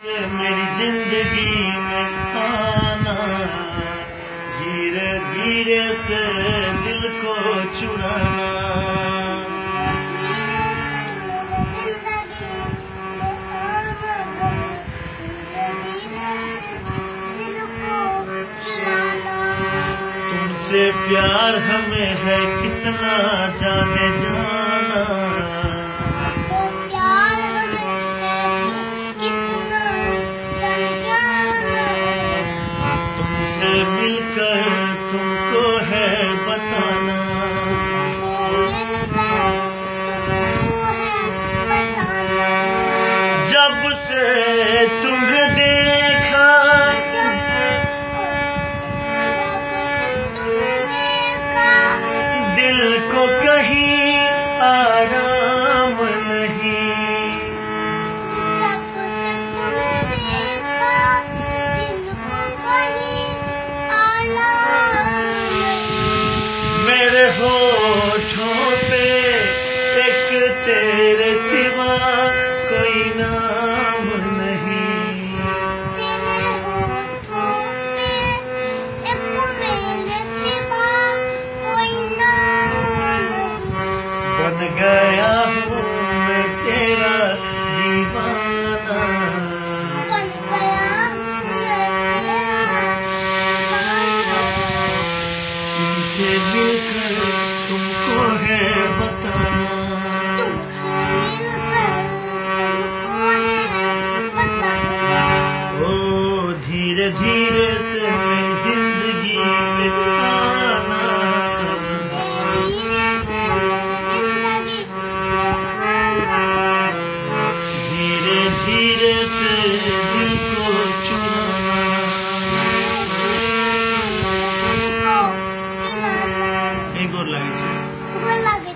मेरी जिंदगी में आना, धीरे धीरे से दिल को चुराना। तुमसे प्यार हमें है कितना जाने जाना, मिलकर तुमको है बताना। जब से तुम्हें देखा दिल को कहीं आराम नहीं। मेरे होठों पे एक तेरे सिवा कोई नाम नहीं। तेरे होठों पे एक मेरे सिवा कोई नाम नहीं। बन गया हूँ मैं तेरा दीवाना, बन गया हूँ मैं तेरा दीवाना। तुमसे मिलकर तुमको है बताना। तुमसे मिलकर तुमको है बताना। ओ धीरे धीरे से मेरी जिंदगी में आना, धीरे धीरे से दिल को चुराना। एक और लागे गोर लागे।